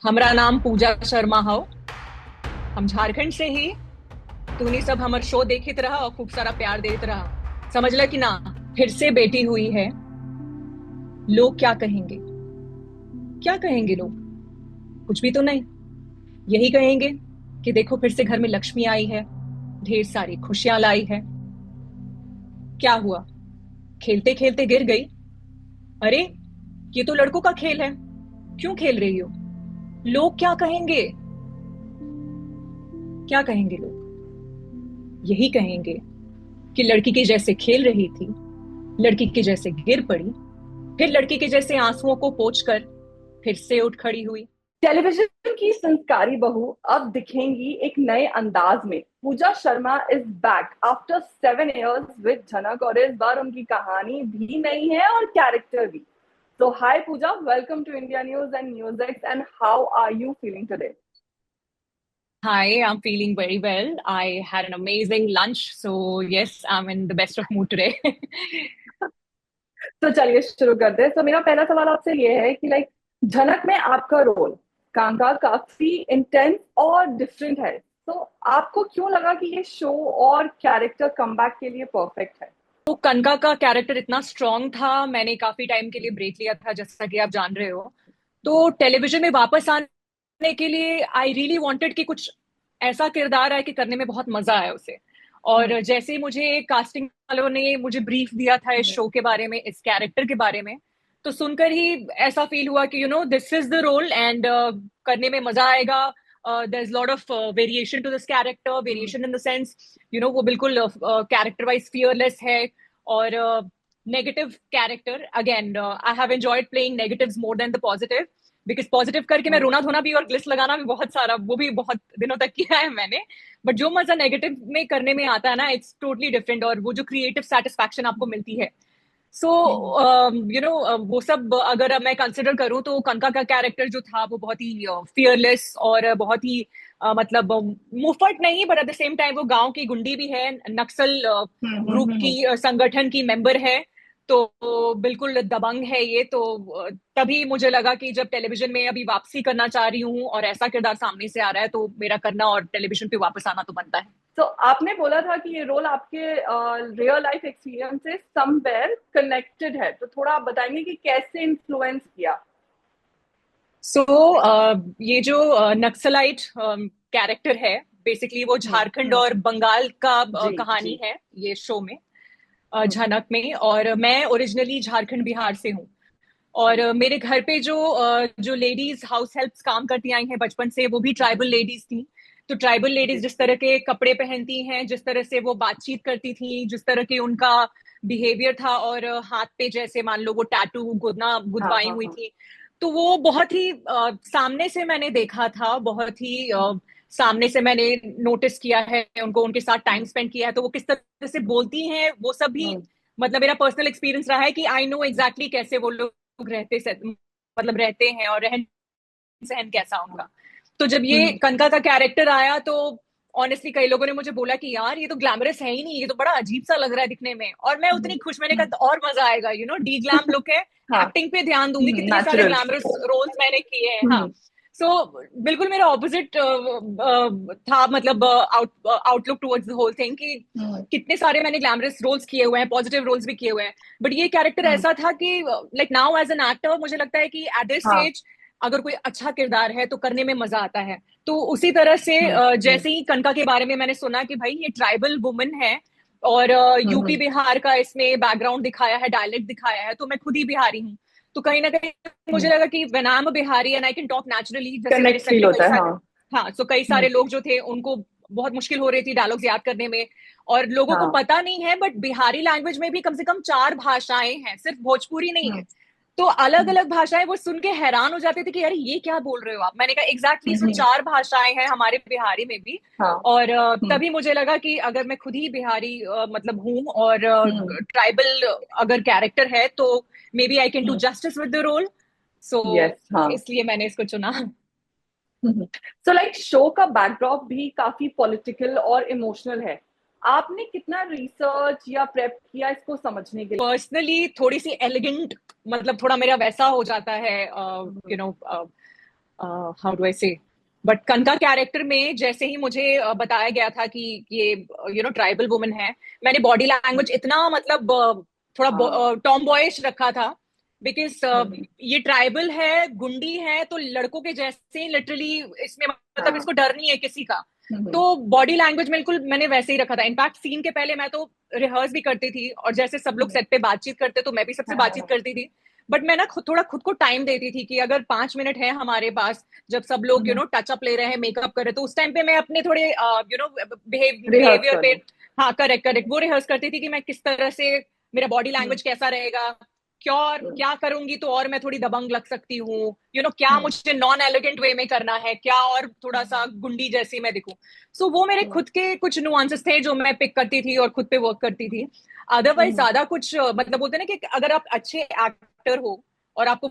हमरा नाम पूजा शर्मा हो। हम झारखंड से ही। तूनी सब हमर शो देखित रहा और खूब सारा प्यार देत रहा। समझला कि ना। फिर से बेटी हुई है। लोग क्या कहेंगे? क्या कहेंगे लोग? कुछ भी तो नहीं। यही कहेंगे कि देखो फिर से घर में लक्ष्मी आई है, ढेर सारी खुशियां लाई है। क्या हुआ? खेलते खेलते गिर गई? अरे, ये तो लड़कों का खेल है। क्यों खेल रही हो? लोग क्या कहेंगे? क्या कहेंगे लोग? यही कहेंगे कि लड़की के जैसे खेल रही थी, लड़की के जैसे गिर पड़ी, फिर लड़की के जैसे आंसुओं को पोंछकर फिर से उठ खड़ी हुई। टेलीविजन की संस्कारी बहू अब दिखेंगी एक नए अंदाज में। Pooja Sharma is back after 7 years with Jhanak, और इस बार उनकी कहानी भी नई है और कैरेक्टर भी। तो hi Pooja, welcome to India News and News X, and how are you feeling today? Hi, I'm feeling very well. I had an amazing lunch, so yes, I'm in the best of mood today. तो चलिए शुरू करते हैं। तो मेरा पहला सवाल आपसे ये है कि झनक में आपका रोल कांका काफी इंटेंस और डिफरेंट है। तो आपको क्यों लगा कि ये शो और कैरेक्टर कमबैक के लिए परफेक्ट है? तो कनका का कैरेक्टर इतना स्ट्रांग था, मैंने काफी टाइम के लिए ब्रेक लिया था, जैसा कि आप जान रहे हो। तो टेलीविजन में वापस आने के लिए आई रियली वांटेड कि कुछ ऐसा किरदार आए कि करने में बहुत मजा आए उसे। और जैसे ही मुझे कास्टिंग वालों ने मुझे ब्रीफ दिया था इस शो के बारे में, इस कैरेक्टर के बारे में, तो सुनकर ही ऐसा फील हुआ कि this is the role and करने में मजा आएगा। there's a lot of variation to this character, variation in the sense, वो बिल्कुल कैरेक्टर वाइज फियरलेस है। और negative character, again I have enjoyed playing negatives more than the positive, because positive करके मैं रोना धोना भी और ग्लिस लगाना भी बहुत सारा, वो भी बहुत दिनों तक किया है मैंने। बट जो मजा नेगेटिव में करने में आता है ना, इट्स टोटली डिफरेंट, और वो जो क्रिएटिव सेटिस्फैक्शन आपको मिलती है। सो वो सब अगर मैं कंसिडर करूं तो कनका का कैरेक्टर जो था वो बहुत ही फियरलेस और बहुत ही मतलब मुफट नहीं, but at the same time वो गांव की गुंडी भी है, नक्सल ग्रुप की संगठन की मेंबर है। तो बिल्कुल दबंग है ये तो। तभी मुझे लगा कि जब टेलीविजन में अभी वापसी करना चाह रही हूँ और ऐसा किरदार सामने से आ रहा है, तो मेरा करना और टेलीविजन पे वापस आना तो बनता है। तो आपने बोला था कि ये रोल आपके रियल लाइफ एक्सपीरियंस से समवेयर कनेक्टेड है, तो थोड़ा आप बताएंगे कि कैसे इन्फ्लुएंस किया? सो ये जो नक्सलाइट कैरेक्टर है, बेसिकली वो झारखंड और बंगाल का जी कहानी जी। है ये शो में, हम्म, झनक में। और मैं ओरिजिनली झारखंड बिहार से हूँ। और मेरे घर पे जो लेडीज हाउस हेल्प्स काम करती आई हैं बचपन से, वो भी ट्राइबल लेडीज थी। तो ट्राइबल लेडीज जी। जिस तरह के कपड़े पहनती हैं, जिस तरह से वो बातचीत करती थी, जिस तरह के उनका बिहेवियर था, और हाथ पे जैसे मान लो वो टैटू गुदना हाँ गुदवाई हाँ हुई हाँ। थी। तो वो बहुत ही सामने से मैंने देखा था, बहुत ही सामने से मैंने नोटिस किया है उनको, उनके साथ टाइम स्पेंड किया है। तो वो किस तरह से बोलती हैं वो सब भी, मतलब मेरा पर्सनल एक्सपीरियंस रहा है कि आई नो एग्जैक्टली कैसे वो लोग मतलब रहते हैं, और रहन सहन कैसा उनका। तो जब ये हम्म, कनका का कैरेक्टर आया तो ऑनेस्टली कई लोगों ने मुझे बोला कि यार ये तो ग्लैमरस है ही नहीं, ये तो बड़ा अजीब सा लग रहा है दिखने में। और मैं उतनी खुश, मैंने कहा तो और मजा आएगा, डी ग्लैम लुक है। हाँ। एक्टिंग पे ध्यान दूंगी, कितने सारे नेचुरल। ग्लैमरस रोल्स मैंने किए हैं। हाँ। सो बिल्कुल मेरा ऑपोजिट था, मतलब outlook towards the whole thing, कि कितने सारे मैंने ग्लैमरस रोल्स किए हुए हैं, पॉजिटिव रोल्स भी किए हुए हैं। बट ये कैरेक्टर ऐसा था कि like now as an actor मुझे लगता है कि एट दिस हाँ। स्टेज अगर कोई अच्छा किरदार है तो करने में मजा आता है। तो उसी तरह से जैसे ही कनका के बारे में मैंने सुना कि भाई ये ट्राइबल वुमन है, और यूपी बिहार का इसमें बैकग्राउंड दिखाया है, डायलेक्ट दिखाया है, तो मैं खुद ही बिहारी हूँ। तो कहीं ना कहीं मुझे लगा कि when I am a Bihari and I can talk naturally, जैसे मेरे कनेक्ट सेट फील पे कई होता है, सारे, हाँ। हाँ, तो कई सारे लोग जो थे उनको बहुत मुश्किल हो रही थी डायलॉग्स याद करने में। और लोगों को हाँ। पता नहीं है, बट बिहारी लैंग्वेज में भी कम से कम 4 भाषाएं हैं, सिर्फ भोजपुरी नहीं है। हम्म, तो अलग अलग भाषाएं वो सुन के हैरान हो जाते थे कि यार ये क्या बोल रहे हो आप। मैंने कहा एग्जैक्टली, सो हम्म, 4 भाषाएं हैं हमारे बिहारी में भी। हाँ। और हम्म, तभी मुझे लगा कि अगर मैं खुद ही बिहारी मतलब हूँ, और हम्म, ट्राइबल अगर कैरेक्टर है, तो maybe I can do hmm, justice with the role. So yes, हाँ। इसलिए मैंने इसको चुना। सो शो का बैकड्रॉप भी काफी पॉलिटिकल और इमोशनल है। आपने कितना रिसर्च या प्रेप किया इसको समझने के लिए? पर्सनली थोड़ी सी एलिगेंट, मतलब थोड़ा मेरा वैसा हो जाता है, हाउ डू आई से, बट कनका कैरेक्टर में जैसे ही मुझे बताया गया था कि ये ट्राइबल वुमन है, मैंने बॉडी लैंग्वेज इतना मतलब हाँ। थोड़ा टॉम बॉयिश रखा था, बिकॉज हम्म। ये ट्राइबल है, गुंडी है, तो लड़कों के जैसे लिटरली इसमें मतलब हाँ। इसको डर नहीं है किसी का। हम्म। तो बॉडी लैंग्वेज बिल्कुल मैंने वैसे ही रखा था। इनफैक्ट सीन के पहले मैं तो रिहर्स भी करती थी, और जैसे सब लोग हम्म। सेट पे बातचीत करते तो मैं भी सबसे हाँ बातचीत हाँ। करती थी। बट मैं ना थोड़ा खुद को टाइम देती थी कि अगर 5 मिनट है हमारे पास, जब सब लोग हम्म। टचअप ले रहे हैं, मेकअप कर रहे हैं, तो उस टाइम पे मैं अपने थोड़े रिहर्स बिहेवियर कर पे, लो। हाँ करेक्ट करेक्ट, वो रिहर्स करती थी कि मैं किस तरह से, मेरा बॉडी हम्म। लैंग्वेज कैसा रहेगा, क्या हम्म। क्या करूंगी तो और मैं थोड़ी दबंग लग सकती हूँ, क्या हम्म। मुझे नॉन एलिगेंट वे में करना है, क्या और थोड़ा सा गुंडी जैसी मैं दिखूं। सो वो मेरे हम्म। खुद के कुछ नुआंसेस थे जो मैं पिक करती थी और खुद पे वर्क करती थी। अदरवाइज हम्म। ज्यादा कुछ मतलब बोलते हैं ना कि अगर आप अच्छे एक्टर हो और आपको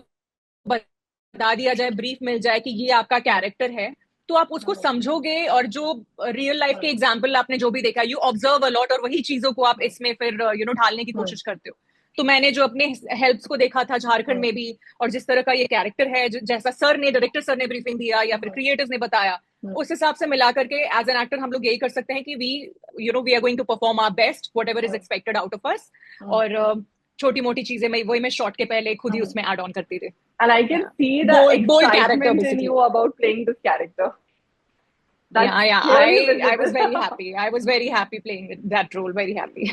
बता दिया जाए, ब्रीफ मिल जाए कि ये आपका हम्म। कैरेक्टर है, तो आप उसको हम्म। समझोगे, और जो रियल लाइफ के हम्म। एग्जाम्पल आपने जो भी देखा, यू ऑब्जर्व अलॉट, और वही चीजों को आप इसमें फिर ढालने की हम्म। कोशिश करते हो। तो मैंने जो अपने हेल्प्स को देखा था झारखंड में भी, और जिस तरह का ये कैरेक्टर है, जैसा सर ने, डायरेक्टर सर ने ब्रीफिंग दिया या फिर क्रिएटर्स ने बताया, हम्म। उस हिसाब से मिला करके एज एन एक्टर हम लोग यही कर सकते हैं कि we are going to perform our best, whatever is expected out of us. Hmm. और छोटी मोटी चीजें मैं वही, मैं शॉर्ट के पहले खुद ही हम्म। उसमें ऐड ऑन करती थी। And I can see the Bold character excitement in basically. you about playing this character. That's Yeah, clearly I was visible. very happy. I was very happy playing that role. Very happy.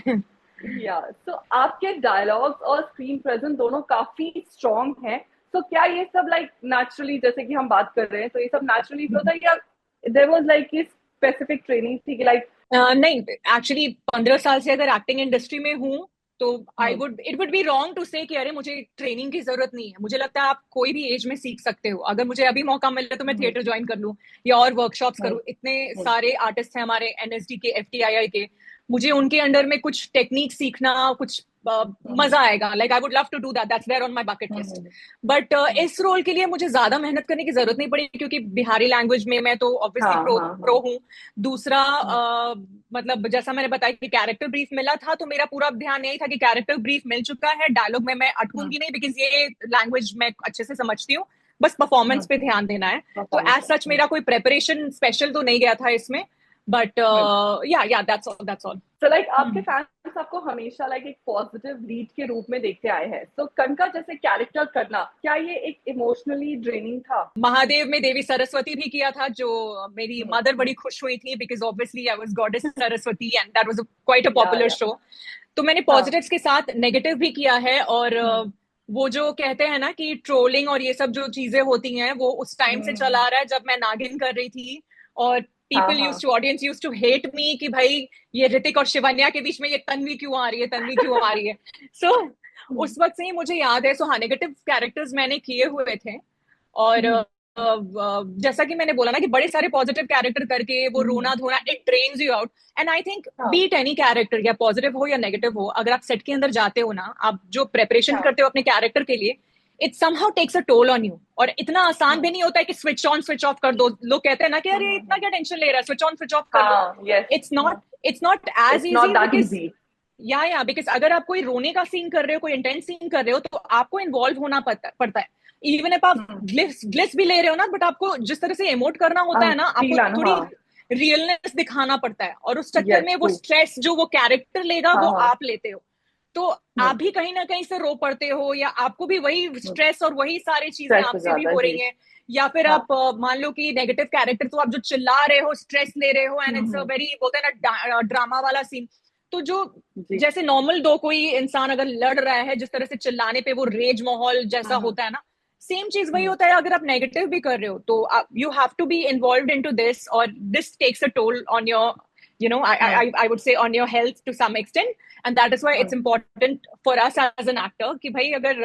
या सो आपके dialogues और screen presence दोनों काफी strong हैं। तो क्या ये सब लाइक नेचुरली, जैसे कि हम बात कर रहे हैं, तो ये सब नेचुरली फ्लो था, या देयर वाज लाइक ये स्पेसिफिक ट्रेनिंग थी कि लाइक? नहीं, एक्चुअली 15 साल से अगर एक्टिंग इंडस्ट्री में हूँ, तो it would be wrong to say कि अरे मुझे ट्रेनिंग की जरूरत नहीं है। मुझे लगता है आप कोई भी एज में सीख सकते हो। अगर मुझे अभी मौका मिले तो मैं थिएटर ज्वाइन कर लूँ या और वर्कशॉप्स करूँ। इतने सारे आर्टिस्ट हैं हमारे एनएसडी के, एफटीआईआई के, मुझे उनके अंडर में कुछ टेक्निक सीखना, कुछ मजा आएगा। Like I would love to do that, that's there on my bucket list. But इस रोल के लिए मुझे ज्यादा मेहनत करने की जरूरत नहीं पड़ी, क्योंकि बिहारी लैंग्वेज में मैं तो ऑब्वियसली हाँ प्रो हाँ प्रो हाँ। हूँ। दूसरा मतलब जैसा मैंने बताया कि कैरेक्टर ब्रीफ मिला था, तो मेरा पूरा ध्यान यही था कि कैरेक्टर ब्रीफ मिल चुका है, डायलॉग में मैं अटकूंगी नहीं, बिकॉज ये लैंग्वेज मैं अच्छे से समझती हूँ, बस परफॉर्मेंस पे ध्यान देना है। तो एज सच मेरा कोई प्रेपरेशन स्पेशल तो नहीं गया था इसमें, बट या दैट्स ऑल। तो लाइक आपके फैंस आपको हमेशा लाइक एक पॉजिटिव लीड के रूप में देखते आए हैं, तो कनका जैसे कैरेक्टर करना, क्या ये एक इमोशनली ड्रेनिंग था? महादेव में देवी सरस्वती भी किया था, जो मेरी मदर बड़ी खुश हुई थी, because obviously I was goddess Saraswati and that was quite a popular या शो। तो मैंने हाँ। पॉजिटिव्स के साथ नेगेटिव भी किया है। और वो जो कहते हैं ना कि ट्रोलिंग और ये सब जो चीजें होती हैं, वो उस टाइम से चला आ रहा है जब मैं नागिन कर रही थी, और हाँ पीपल यूज हाँ। To audience use to hate me कि भाई ये ऋतिक और शिवन्या के बीच में ये तन्वी क्यों आ रही है, तन्वी क्यों आ रही है। सो उस वक्त से ही मुझे याद है। सो हाँ, नेगेटिव कैरेक्टर्स मैंने किए हुए थे। और जैसा कि मैंने बोला ना कि बड़े सारे पॉजिटिव कैरेक्टर करके वो रोना धोना, it drains you out. And I think हाँ बीट एनी कैरेक्टर, या पॉजिटिव हो या नेगेटिव हो, अगर आप सेट के अंदर जाते हो ना, आप जो प्रेपरेशन हाँ करते हो अपने कैरेक्टर के लिए, it somehow takes a toll on you. और इतना आसान भी नहीं होता है कि स्विच ऑन स्विच ऑफ कर दो। लोग कहते हैं ना कि अरे इतना क्या टेंशन ले रहा है, स्विच ऑन स्विच ऑफ कर लो। हाँ। Yes. It's not as it's not easy, that because easy. या बिकॉज अगर आप कोई रोने का सीन कर रहे हो, कोई इंटेंस सीन कर रहे हो, तो आपको इन्वॉल्व होना पड़ता है। इवन इफ आप ग्लिस भी ले रहे हो ना, बट आपको जिस तरह से इमोट करना होता है ना, आपको फील आना, थोड़ी हाँ। रियलनेस दिखाना पड़ता है, और उस चक्कर यस में वो ट्रू। स्ट्रेस जो वो कैरेक्टर लेगा हाँ वो हाँ। आप लेते हो। तो आप भी कहीं ना कहीं से रो पड़ते हो, या आपको भी वही स्ट्रेस और वही सारी चीजें स्ट्रेस हो आपसे भी जाता है हो जी। रही हैं। या फिर हाँ। आप मान लो कि नेगेटिव कैरेक्टर, तो आप जो चिल्ला रहे हो, स्ट्रेस ले रहे हो, एंड इट्स अ वेरी, बोलते हैं ना, ड्रामा वाला सीन। तो जो जी। जैसे नॉर्मल दो कोई इंसान अगर लड़ रहा है, जिस तरह से चिल्लाने पे वो रेज माहौल जैसा हम्म। होता है ना, सेम चीज वही होता है अगर आप नेगेटिव भी कर रहे हो। तो you have to be involve in to this, और this takes a toll on your, I would say on your health to some extent. And that is why it's important for us as an actor कि भाई अगर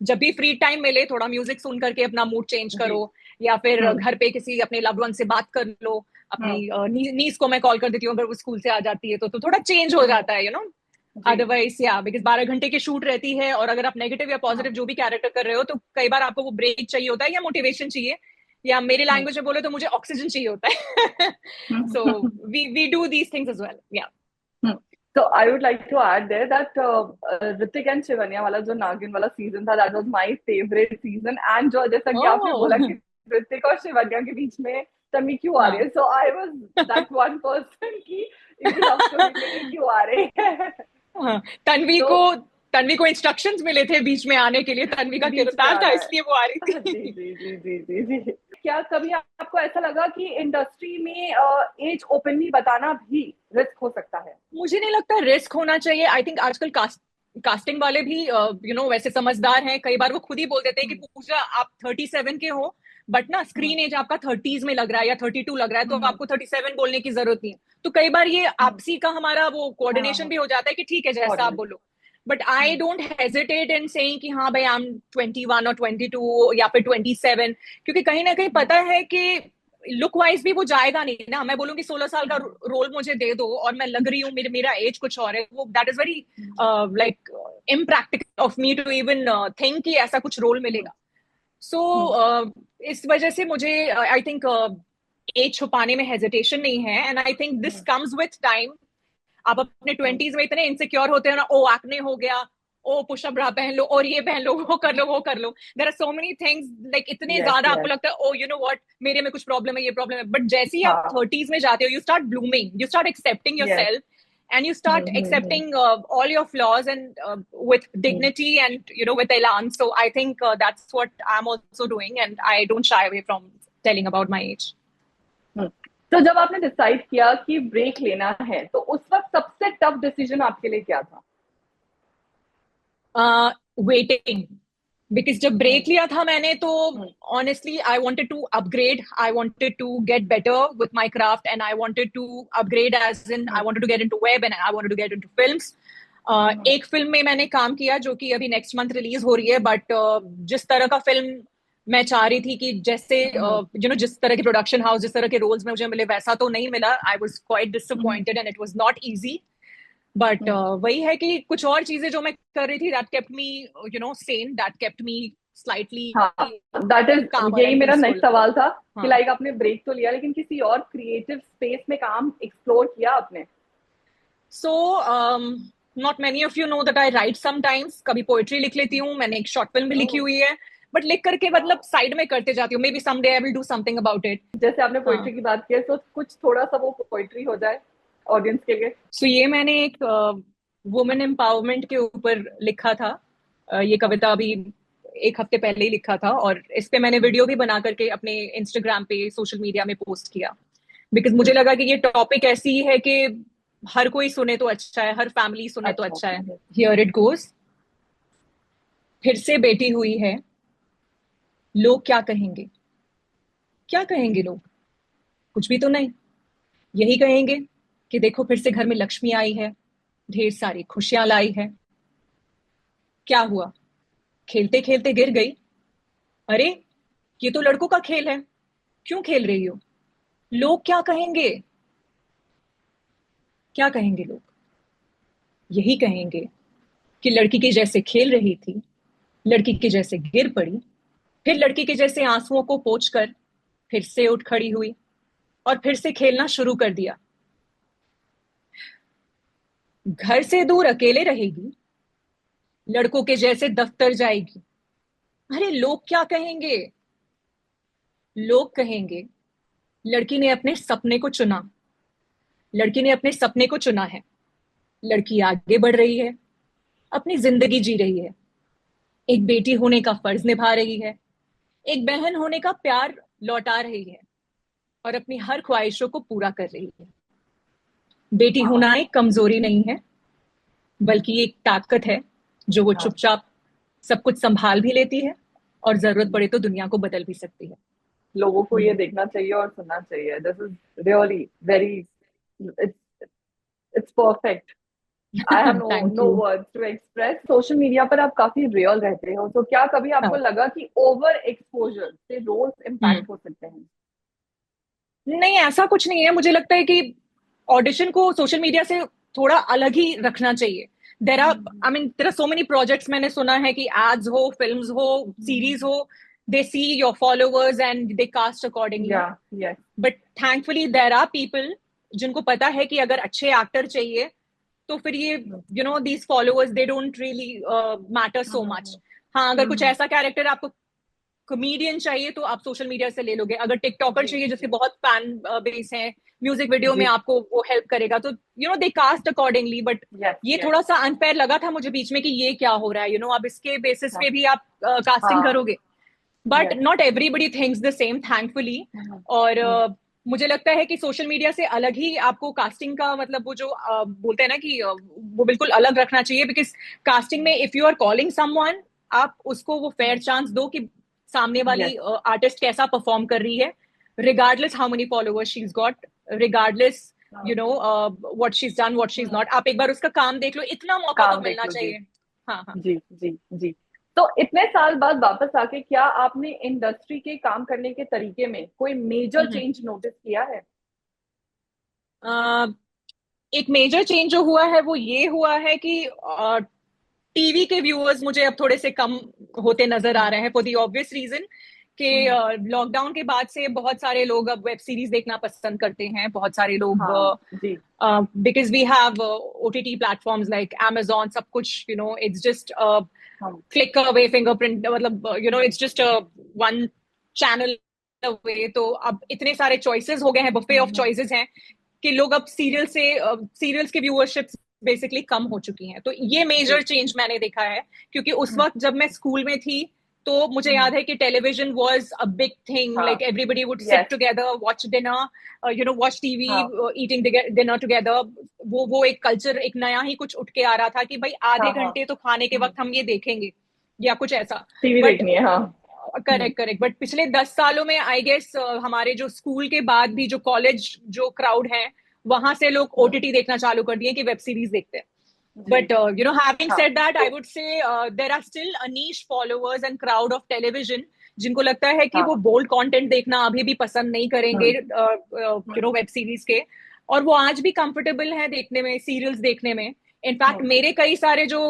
जब भी free time मिले, थोड़ा music सुन करके अपना मूड चेंज जी। करो, या फिर घर पे किसी अपने लव्ड वन से बात कर लो। अपनी नीस को मैं कॉल कर देती हूँ अगर वो स्कूल से आ जाती है, तो थोड़ा चेंज हो जाता है, जी। अदरवाइज या बिकॉज 12 घंटे की शूट रहती है, और अगर आप नेगेटिव या पॉजिटिव जो भी कैरेक्टर कर रहे हो, तो कई बार आपको वो ब्रेक चाहिए होता है, या मोटिवेशन चाहिए, या मेरी लैंग्वेज में बोले तो मुझे ऑक्सीजन चाहिए होता है। So we do these things as well, yeah. So I would like to add there that Ritik and Shivanya वाला जो नागिन वाला सीजन था, that was my favorite season, and जो जैसा कि आपने बोला कि ऋतिक और शिवन्या के बीच में तन्वी क्यों आ रही है, so I was that one person की इनकी लव स्टोरी में ये क्यों आ रही है। हाँ, तन्वी तो को तन्वी को इंस्ट्रक्शंस मिले थे बीच में आने के लिए, तन्वी का बीच में किरदार था आना है। इसलिए वो आ रही जी थी। जी जी जी जी जी। क्या कभी आपको ऐसा लगा कि इंडस्ट्री में एज ओपनली बताना भी रिस्क हो सकता है? मुझे नहीं लगता रिस्क होना चाहिए। आई थिंक आजकल कास्टिंग वाले भी वैसे समझदार हैं, कई बार वो खुद ही बोल देते हैं कि पूजा आप 37 के हो, बट ना स्क्रीन एज आपका 30s में लग रहा है या 32 लग रहा है, तो आपको 37 बोलने की जरूरत नहीं है। तो कई बार ये आपसी का हमारा वो कोऑर्डिनेशन भी हो जाता है कि ठीक है जैसा आप बोलो। But I don't hesitate in saying कि हाँ भाई आई एम 21 और 22 या फिर 27, क्योंकि कहीं ना कहीं पता है कि लुक वाइज भी वो जाएगा नहीं ना। मैं बोलूंगी 16 साल का रोल मुझे दे दो और मैं लग रही हूँ मेरा एज कुछ और है, वो that is very like impractical of me to even think कि ऐसा कुछ रोल मिलेगा। सो इस वजह से मुझे आई थिंक एज छुपाने में हेजिटेशन नहीं है, and I think this comes with time. आप अपने 20s में इतने इनसिक्योर होते हो ना, ओ एक्ने हो गया, ओ पुशअप ब्रा पहन लो और ये पहन लो, वो कर लो वो कर लो, there are so many things, like इतने यस ज्यादा आपको यस। लगता है ओ यू नो व्हाट, मेरे में कुछ प्रॉब्लम है, ये प्रॉब्लम है। बट जैसे ही आप हाँ 30s में जाते हो, you start blooming, you start accepting your yes. Self, and you start accepting all your flaws and with dignity and with elan. So I think that's what I'm also doing, and I don't shy away from telling about my age. तो जब आपने decide किया कि break लेना है, तो उस वक्त सबसे टफ डिसीजन आपके लिए क्या था? वेटिंग, बिकॉज जब ब्रेक लिया था मैंने तो honestly I wanted to upgrade, I wanted to get better with my craft, and I wanted to upgrade as in I wanted to get into web and I wanted to get into films. एक film में मैंने काम किया जो कि अभी next month release हो रही है, बट जिस तरह का फिल्म मैं चाह रही थी कि जैसे जिस तरह के प्रोडक्शन हाउस, जिस तरह के रोल्स में मुझे मिले, वैसा तो नहीं मिला। I was quite disappointed and it was not easy. But वही है कि कुछ और चीजें जो मैं कर रही थी, that kept me Sen, that kept me slightly हाँ, दैट इज, कामर यही एंड मेरा नेक्स्ट पीसफुल। सवाल था कि हाँ, लाइक आपने ब्रेक तो लिया, लेकिन किसी और क्रिएटिव स्पेस में काम एक्सप्लोर किया आपने? So not many of you know that I right sometimes, कभी पोएट्री लिख लेती हूँ, मैंने एक शॉर्ट फिल्म भी लिखी हुई है, बट लिख करके मतलब साइड में करते जाती हूँ। May be someday I will do something about it. जैसे आपने हाँ, पोइट्री की बात की है, तो कुछ थोड़ा सा वो पोइट्री हो जाए ऑडियंस के लिए। सो ये मैंने एक वुमेन एम्पावरमेंट के ऊपर लिखा था। ये कविता अभी एक हफ्ते पहले ही लिखा था, और इस पे मैंने वीडियो भी बना करके अपने इंस्टाग्राम पे, सोशल मीडिया में पोस्ट किया, बिकॉज मुझे लगा कि ये टॉपिक ऐसी है कि हर कोई सुने तो अच्छा है, हर फैमिली सुने तो अच्छा। अच्छा है। Here it goes. फिर से बेटी हुई है, लोग क्या कहेंगे? क्या कहेंगे लोग? कुछ भी तो नहीं। यही कहेंगे कि देखो फिर से घर में लक्ष्मी आई है, ढेर सारी खुशियां लाई है। क्या हुआ? खेलते खेलते गिर गई? अरे, ये तो लड़कों का खेल है, क्यों खेल रही हो? लोग क्या कहेंगे? क्या कहेंगे लोग? यही कहेंगे कि लड़की के जैसे खेल रही थी, लड़की के जैसे गिर पड़ी, फिर लड़की के जैसे आंसुओं को पोंछ कर फिर से उठ खड़ी हुई और फिर से खेलना शुरू कर दिया। घर से दूर अकेले रहेगी, लड़कों के जैसे दफ्तर जाएगी। अरे, लोग क्या कहेंगे? लोग कहेंगे लड़की ने अपने सपने को चुना, लड़की ने अपने सपने को चुना है। लड़की आगे बढ़ रही है, अपनी जिंदगी जी रही है, एक बेटी होने का फर्ज निभा रही है, एक बहन होने का प्यार लौटा रही है, और अपनी हर ख्वाहिशों को पूरा कर रही है। बेटी हाँ होना एक कमजोरी नहीं है, बल्कि एक ताकत है जो वो हाँ। चुपचाप सब कुछ संभाल भी लेती है, और जरूरत पड़े तो दुनिया को बदल भी सकती है। लोगों को ये देखना चाहिए और सुनना चाहिए। This is really very, it's it's perfect. I have no thank no you. Words to express. Social media पर आप काफी रियल रहते हो, तो क्या कभी आपको हाँ। लगा कि ओवर एक्सपोजर से रोल्स हम्म। इम्पैक्ट हो सकते हैं? नहीं, ऐसा कुछ नहीं है। मुझे लगता है कि ऑडिशन को सोशल मीडिया से थोड़ा अलग ही रखना चाहिए। There are, I mean there are so many projects, मैंने सुना है कि एड्स हो, फिल्म्स हो, सीरीज हो, they see your followers and they cast accordingly. या yes. But thankfully there are people जिनको पता है कि अगर अच्छे एक्टर चाहिए तो फिर ये these followers they don't really matter so much. हाँ, अगर कुछ ऐसा कैरेक्टर आपको कॉमेडियन चाहिए तो आप सोशल मीडिया से ले लोगे, अगर टिकटॉकर चाहिए जिसके बहुत फैन बेस है, म्यूजिक वीडियो में जी। आपको वो हेल्प करेगा, तो दे कास्ट अकॉर्डिंगली। बट यस ये यस। थोड़ा सा अनफेयर लगा था मुझे बीच में कि ये क्या हो रहा है, अब इसके बेसिस पे भी आप कास्टिंग हाँ। करोगे। But yes. Not everybody thinks the same, thankfully. और मुझे लगता है कि सोशल मीडिया से अलग ही आपको कास्टिंग का मतलब वो जो बोलते हैं ना कि वो बिल्कुल अलग रखना चाहिए, बिकॉज कास्टिंग में if you are calling someone, आप उसको वो फेयर चांस दो कि सामने वाली यस। आर्टिस्ट कैसा परफॉर्म कर रही है, regardless how many followers she is got, regardless what she is done, what she is not. आप एक बार उसका काम देख लो, इतना मौका तो काम देख मिलना लो जी। चाहिए। हाँ हाँ। जी जी जी। तो इतने साल बाद वापस आके क्या आपने इंडस्ट्री के काम करने के तरीके में कोई मेजर हम्म। चेंज नोटिस किया है? एक मेजर चेंज जो हुआ है वो ये हुआ है कि टीवी के व्यूअर्स मुझे अब थोड़े से कम होते नजर आ रहे हैं, फॉर द ऑब्वियस रीजन कि लॉकडाउन के बाद से बहुत सारे लोग अब वेब सीरीज देखना पसंद करते हैं, बहुत सारे लोग, हाँ जी। Because we have OTT platforms like Amazon, सब कुछ it's just hmm. Click away, fingerprint, मतलब it's just one channel away. तो अब इतने सारे चॉइसेस हो गए हैं, बफे ऑफ चॉइसेस हैं कि लोग अब सीरियल्स की व्यूअरशिप बेसिकली कम हो चुकी हैं। तो ये जी। मेजर चेंज मैंने देखा है, क्योंकि उस वक्त जब मैं स्कूल में थी तो मुझे याद है कि television was a big thing, हाँ। Like everybody would sit yes. Together, watch dinner, watch TV, हाँ ईटिंग डिनर टुगेदर। वो एक कल्चर, एक नया ही कुछ उठ के आ रहा था कि भाई हाँ आधे हाँ। घंटे तो खाने के वक्त हम ये देखेंगे या कुछ ऐसा। टीवी बट देखनी है, हाँ। करेक्ट करेक्ट, बट पिछले 10 सालों में आई गेस हमारे जो स्कूल के बाद भी जो कॉलेज जो क्राउड है, वहां से लोग ओटीटी देखना चालू कर दिए कि वेब सीरीज देखते हैं। जी। But having हाँ said that, I तो would say there are still a niche followers and crowd of television जिनको लगता है कि वो हाँ। बोल्ड कंटेंट देखना अभी भी पसंद नहीं करेंगे वेब सीरीज के, और वो आज भी कंफर्टेबल है देखने में, सीरियल्स देखने में। इनफैक्ट मेरे कई सारे जो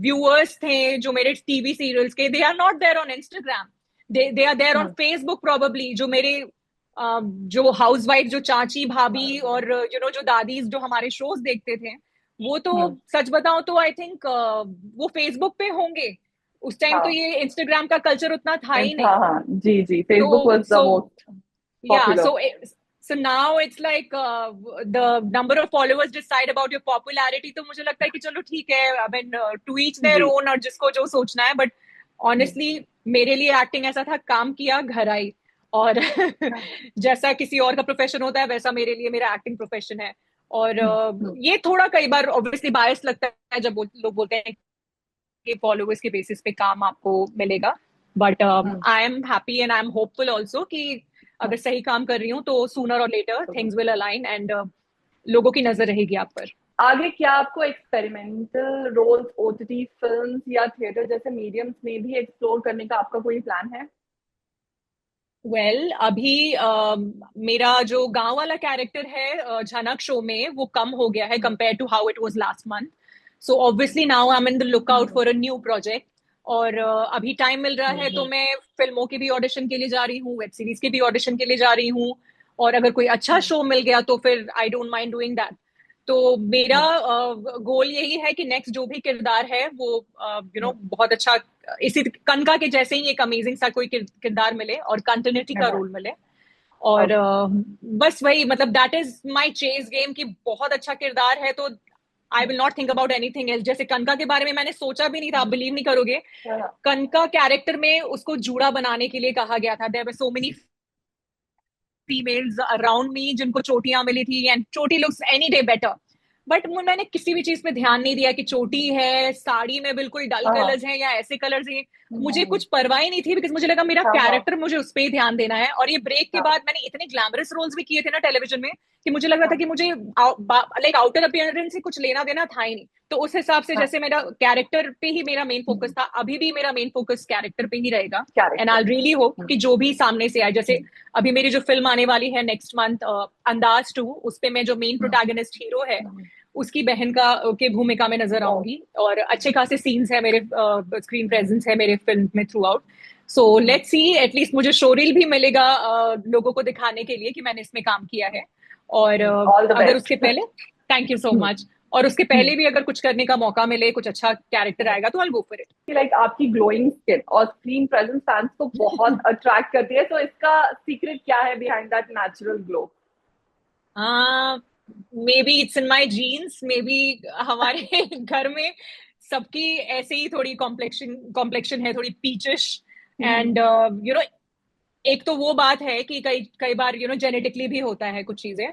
व्यूअर्स थे जो मेरे टीवी सीरियल्स के, they are not there on Instagram, they are there on Facebook probably. जो मेरे जो हाउसवाइफ, जो चाची भाभी और जो दादीज जो हमारे शोज देखते थे, वो तो सच बताऊं तो आई थिंक वो फेसबुक पे होंगे। उस टाइम तो हाँ। ये इंस्टाग्राम का कल्चर उतना था ही नहीं। हाँ हाँ जी जी, फेसबुक तो was the most yeah, popular. so now it's like the number of followers decide about your popularity। तो मुझे लगता है कि चलो ठीक है, I mean to each their ji. own, और जिसको जो सोचना है। बट ऑनेस्टली मेरे लिए एक्टिंग ऐसा था, काम किया घर आई, और जैसा किसी और का प्रोफेशन होता है वैसा मेरे लिए मेरा एक्टिंग प्रोफेशन है। और ये थोड़ा कई बार ऑब्वियसली बायस लगता है जब लोग बोलते हैं कि फॉलोअर्स के बेसिस पे काम आपको मिलेगा। But I am happy and I am hopeful also कि अगर सही काम कर रही हूँ तो सूनर और later things will align and लोगों की नजर रहेगी आप पर। आगे क्या आपको एक्सपेरिमेंटल रोल्स ओटीटी फिल्म्स या थिएटर जैसे मीडियम्स में भी एक्सप्लोर करने का आपका कोई प्लान है? अभी मेरा जो गांव वाला कैरेक्टर है झनक शो में, वो कम हो गया है compare to how it was last month. So obviously now I am in the look out for a new project. और अभी टाइम मिल रहा है तो मैं फिल्मों के भी ऑडिशन के लिए जा रही हूँ, वेब सीरीज के भी ऑडिशन के लिए जा रही हूँ, और अगर कोई अच्छा शो मिल गया तो फिर I don't mind doing that. तो मेरा गोल यही है कि नेक्स्ट जो भी किरदार है वो बहुत अच्छा, इसी कनका के जैसे ही एक अमेजिंग सा कोई किरदार मिले और कंटिन्यूटी का रोल मिले। और बस वही, मतलब that is my chase game कि बहुत अच्छा किरदार है तो I will not think about anything else. जैसे कनका के बारे में मैंने सोचा भी नहीं था, आप बिलीव नहीं करोगे। कनका कैरेक्टर में उसको जूड़ा बनाने के लिए कहा गया था, there were so many females around me जिनको चोटियां मिली थी, एंड चोटी looks any day better. But मैंने किसी भी चीज पे ध्यान नहीं दिया कि चोटी है, साड़ी में बिल्कुल डल कलर्स हैं या ऐसे कलर्स हैं, मुझे कुछ परवाह ही नहीं थी, बिकॉज मुझे लगा मेरा कैरेक्टर, मुझे उस पर ही ध्यान देना है। और ये ब्रेक के बाद मैंने इतने ग्लैमरस रोल्स भी किए थे ना टेलीविजन में कि मुझे लग रहा था कि मुझे लाइक आउटर अपीयरेंस से कुछ लेना देना था ही नहीं। तो उस हिसाब से जैसे मेरा कैरेक्टर पे ही मेरा मेन फोकस था, अभी भी मेरा मेन फोकस कैरेक्टर पे ही रहेगा। एंड आई रियली होप कि जो भी सामने से आए, जैसे अभी मेरी जो फिल्म आने वाली है नेक्स्ट मंथ, अंदाज 2, उस पे मैं जो मेन प्रोटैगनिस्ट हीरो है उसकी बहन का के भूमिका में नजर आऊंगी, और अच्छे खासे सीन्स है मेरे, स्क्रीन प्रेजेंस है मेरे फिल्म में through out. So let's see, at least मुझे शोरील भी मिलेगा लोगों को दिखाने के लिए कि मैंने इसमें काम किया है। और ऑल द अगर बेस्ट। उसके पहले, थैंक यू सो मच। और उसके पहले भी अगर कुछ करने का मौका मिले, कुछ अच्छा कैरेक्टर आएगा तो आई गो फॉर लाइक आपकी ग्लोइंग स्किन और स्क्रीन प्रेजेंस फैंस को बहुत अट्रैक्ट करती है, तो इसका सीक्रेट क्या है behind that natural glow? It. Maybe it's in my genes, maybe हमारे घर में सबकी ऐसे ही थोड़ी कॉम्प्लेक्शन कॉम्प्लेक्शन है, थोड़ी पीचिश। एंड यू नो, एक तो वो बात है कि कई कई बार जेनेटिकली भी होता है कुछ चीजें।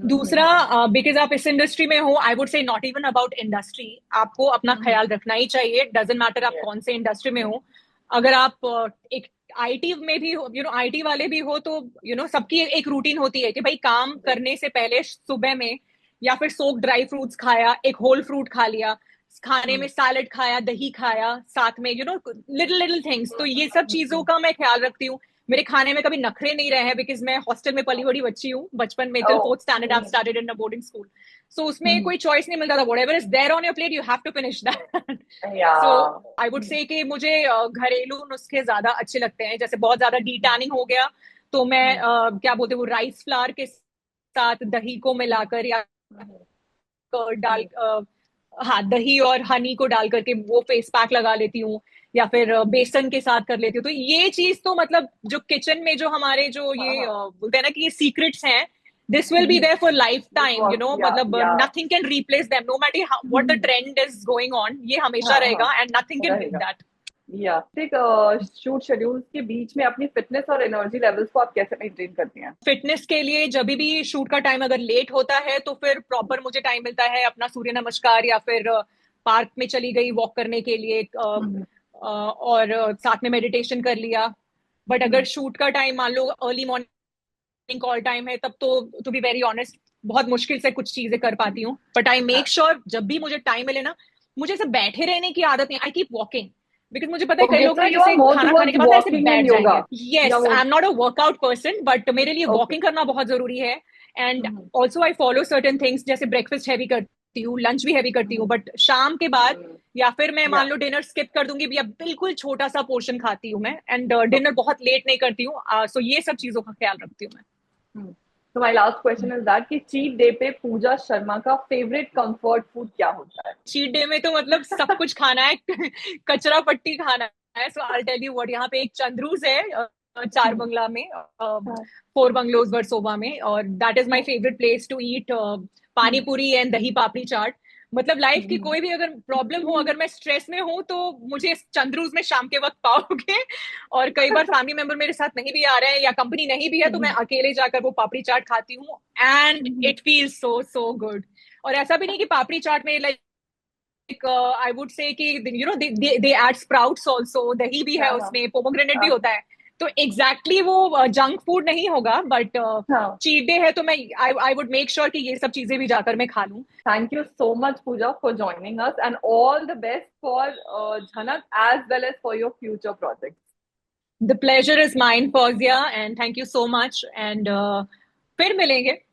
दूसरा, बिकॉज आप इस इंडस्ट्री में हो, आई वुड से नॉट इवन अबाउट इंडस्ट्री, आपको अपना ख्याल रखना ही चाहिए। डजेंट मैटर आप कौन से इंडस्ट्री में हो। अगर आप एक आईटी में भी हो, आईटी वाले भी हो, तो सबकी एक रूटीन होती है कि भाई काम करने से पहले सुबह में या फिर सोक ड्राई फ्रूट्स खाया, एक होल फ्रूट खा लिया, खाने में सैलेड खाया, दही खाया साथ में, लिटिल लिटिल थिंग्स। तो ये सब चीजों का मैं ख्याल रखती हूँ। मेरे खाने में कभी नखरे नहीं रहे हैं, बिकॉज मैं हॉस्टल में पली बड़ी बच्ची हूँ। बचपन में till fourth standard I started in a boarding school. So उसमें कोई चॉइस नहीं मिलता था, whatever is there on your plate you have to finish that. So I would say कि मुझे घरेलू नुस्खे ज्यादा अच्छे लगते हैं। जैसे बहुत ज्यादा डी टैनिंग हो गया तो मैं क्या बोलते हैं, वो राइस फ्लावर के साथ दही को मिलाकर या डाल हाँ, दही और हनी को डाल करके वो फेस पैक लगा लेती हूँ, या फिर बेसन के साथ कर लेती हूँ। तो ये चीज तो मतलब जो किचन में जो हमारे जो ये बोलते हैं ना कि ये सीक्रेट्स हैं, this will be there for lifetime, मतलब nothing can replace them, no matter what the trend is going on, ये हमेशा रहेगा and nothing can beat that. या एक शूट शेड्यूल्स के बीच में अपनी फिटनेस और एनर्जी लेवल्स को आप कैसे मेंटेन करती हैं? फिटनेस के लिए जब भी शूट का टाइम अगर लेट होता है तो फिर प्रॉपर मुझे टाइम मिलता है अपना सूर्य नमस्कार या फिर पार्क में चली गई वॉक करने के लिए, और साथ में मेडिटेशन कर लिया। बट अगर शूट का टाइम मान लो अर्ली मॉर्निंग कॉल टाइम है, तब तो टू बी वेरी ऑनेस्ट बहुत मुश्किल से कुछ चीजें कर पाती हूँ। बट आई मेक श्योर जब भी मुझे टाइम मिले ना, मुझे सब बैठे रहने की आदत नहीं, आई कीप वॉकिंग। बिकॉज मुझे पता है कई Okay, लोग so ना you are जैसे more खाना खाने towards के बाद ना ऐसे walking बैठ and जाएंगे। yoga. Yes, Yeah, I am not a workout person, but मेरे लिए okay. वॉकिंग करना बहुत जरूरी है। And also I follow certain things, जैसे ब्रेकफास्ट हैवी करती हूँ, लंच भी हैवी करती हूँ, बट शाम के बाद या फिर मैं मान Yeah. लो डिनर स्किप कर दूंगी या बिल्कुल छोटा सा पोर्शन खाती हूँ मैं। एंड डिनर बहुत लेट नहीं करती हूँ। सो ये सब चीजों का ख्याल रखती हूँ मैं। So my last question is that कि चीट डे पे पूजा शर्मा का फेवरेट कंफर्ट फूड क्या होता है? चीट डे में तो मतलब सब कुछ खाना है, कचरा पट्टी खाना है। So I tell you what, यहाँ पे एक चंद्रूज है चार बंगला में, फोर बंगलोज वर्सोवा में, और that is my favourite place to eat pani puri and दही पापड़ी चाट। मतलब लाइफ की कोई भी अगर प्रॉब्लम हो, अगर मैं स्ट्रेस में हूं, तो मुझे चंद्रूज में शाम के वक्त पाओगे। और कई बार फैमिली मेंबर मेरे साथ नहीं भी आ रहे हैं या कंपनी नहीं भी है, तो मैं अकेले जाकर वो पापड़ी चाट खाती हूँ and it feels so so good. और ऐसा भी नहीं कि पापड़ी चाट में लाइक आई वुड से कि दे ऐड स्प्राउट्स ऑल्सो, दही भी है उसमें, पोमोग्रेनेट भी होता है। तो एग्जैक्टली वो जंक फूड नहीं होगा, बट चीट डे है तो मैं आई वुड मेक श्योर कि ये सब चीजें भी जाकर मैं खा लूं। Thank you so much, Pooja, for joining us, and all the best for Jhanak as well as for your future projects. The pleasure is mine Fauzia, and thank you so much. And फिर मिलेंगे।